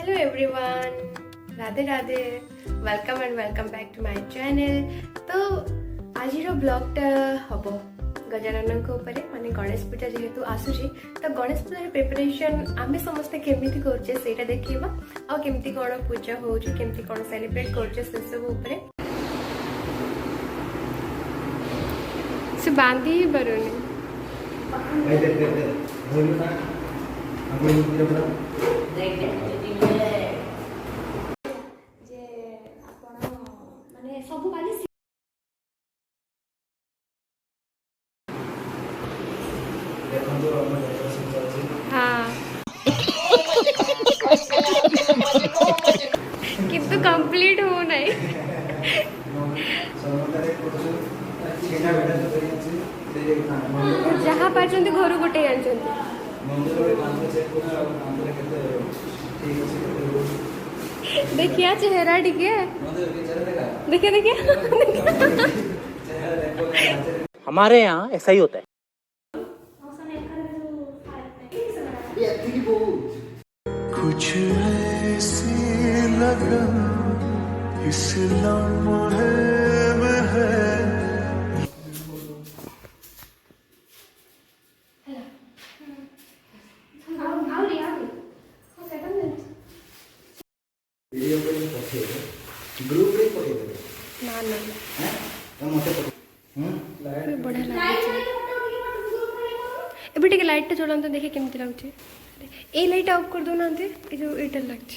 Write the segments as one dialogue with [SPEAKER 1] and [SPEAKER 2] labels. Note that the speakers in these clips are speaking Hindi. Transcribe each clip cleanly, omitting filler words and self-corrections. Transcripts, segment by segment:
[SPEAKER 1] Hello everyone, Radhe Radhe, welcome and welcome back to my channel. तो आज ब्लॉगटा हम गजानन माने गणेश पूजा जेहेतु आसूची तो गणेश पूजा प्रिपरेशन आम समस्ते केमी करें से देखा आ केमती कौन पूजा होमती कौन सेलिब्रेट कर सब से बांधी ही पारुनी हाँ किंतु कंप्लीट हो नहीं जहाँ पार्टी घर गोटे देखिए चेहरा टिके देखिए देखिए
[SPEAKER 2] हमारे यहाँ ऐसा ही होता है।
[SPEAKER 3] कुछ ऐसी लगन इस लम्हे में है।
[SPEAKER 4] ग्रुप रे पठे देबे
[SPEAKER 1] ना ना
[SPEAKER 4] हैं तो मते
[SPEAKER 1] लाइट बढ़िया लागे एबे टिके लाइट टा चलान तो देखे केमती लागछ ए लाइट ऑफ कर दो ना ए जो एटा लागछ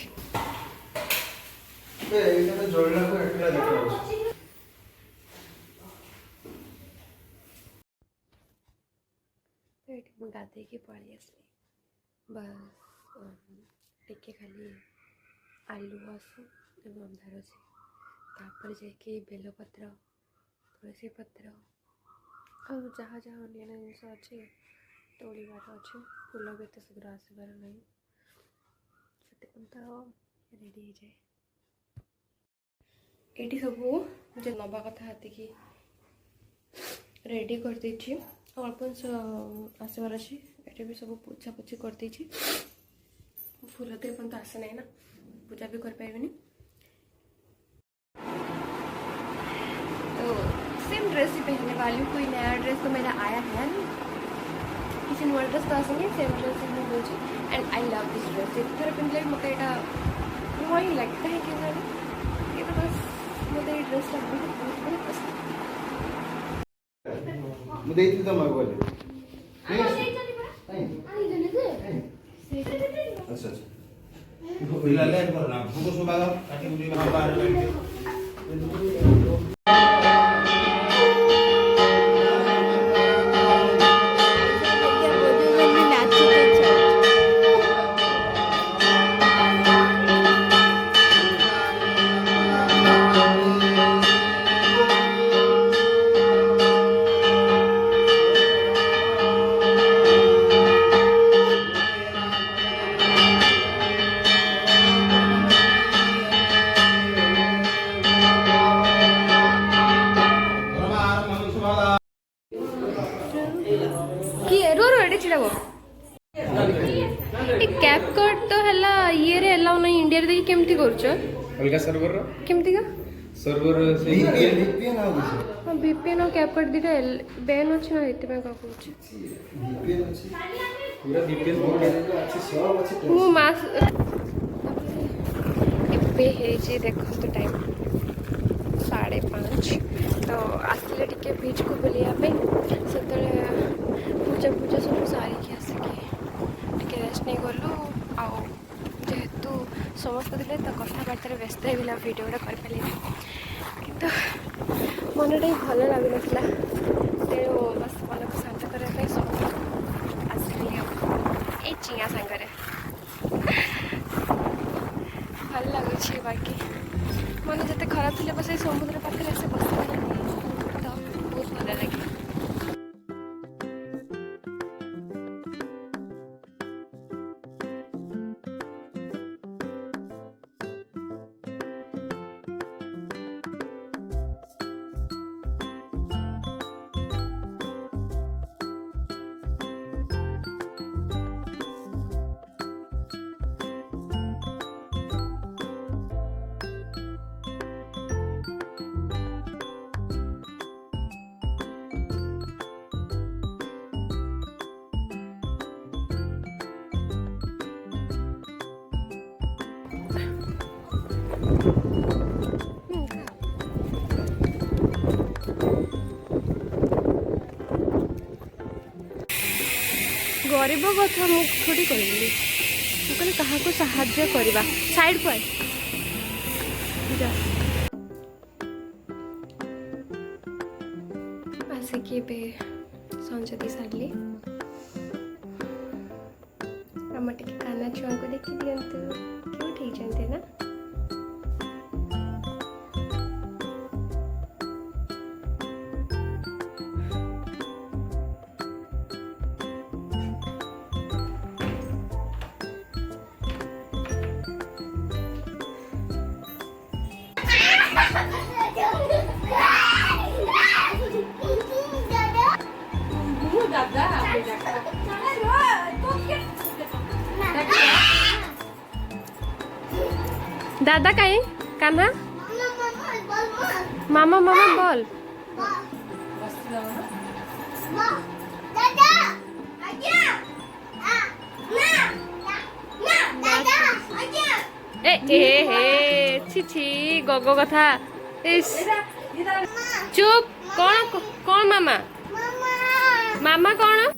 [SPEAKER 4] बे एटा तो जोड़ला को एकला देखा
[SPEAKER 1] एटी म गाते के पड़ी असली बस टिके खाली आलू आसु एवं अंधार अच्छे तापर जाकि बेलपत्र तुलसी पत्र आ जहाँ जहाँ अन्य जिनस अच्छे तोड़ार अच्छे फूल भी एत शीघ्र आसबार ना से तो रेडी हो जाए ये सब जो नवा कथा ये रेडी कर देछि अल्प आसबार अच्छे ये भी सब पोछा पोछी कर देछि फूल तो एपन तो आसे ना पूजा भी कर पाइबनी तो सेम ड्रेस ही पहनने वाली हूँ। कोई नया ड्रेस तो मेरा आया है नहीं, किसी नया ड्रेस तो आसेंगे सेम ड्रेस ही मुझे and I love this dress इतने पिंधले मत नुआ ही लगता है कि ये तो बस मत ड्रेस बहुत बड़े पसंद
[SPEAKER 4] मु देइति त मग बोले अच्छा अच्छा बिला लेट करना हमको सुबह काटी मुझे बाहर बैठ के
[SPEAKER 1] कैप कट तो हला ये रे अलाउ नहीं इंडिया रे केमती करछ
[SPEAKER 4] अलगा सर्वर रो
[SPEAKER 1] केमती का
[SPEAKER 4] सर्वर से वीपीएन आ गछ
[SPEAKER 1] हां वीपीएन और कैप कट दिटा बैन अछि ना एते में का कहछ
[SPEAKER 4] वीपीएन अछि पूरा वीपीएन अछि सब अछि
[SPEAKER 1] मु मास एबे हे जे देखो तो टाइम 5:30 तो आसले टिके बीच को बुलिया पे सतले पूजा पूजा सब सारी के आसके टिके रेस्ट नहीं गलु आ जेहेतु समस्त दिले तो कथबार्तार व्यस्त होगा भिडियोटा कर कि मनटा भल लगुन तेणु बस मन को शांत करने सब आसली ये चिया सांगरे भल लगुच बाकी मन जिते खराब थे बस समुद्र पाखे आसे बस तो बहुत भल लगे। गरीब कथा मुझे थोड़ी कहली कहले क्या साहाଯ୍य करवा साइड को आसिकी संजती सारे आम टे काना छुआ को देखी दिंतु क्यूट होती ना दादा कहीं कान्हा मामा मामा बोल ए ए हे छी छी गगो कथा इस चुप कौन कौन मामा मामा कौन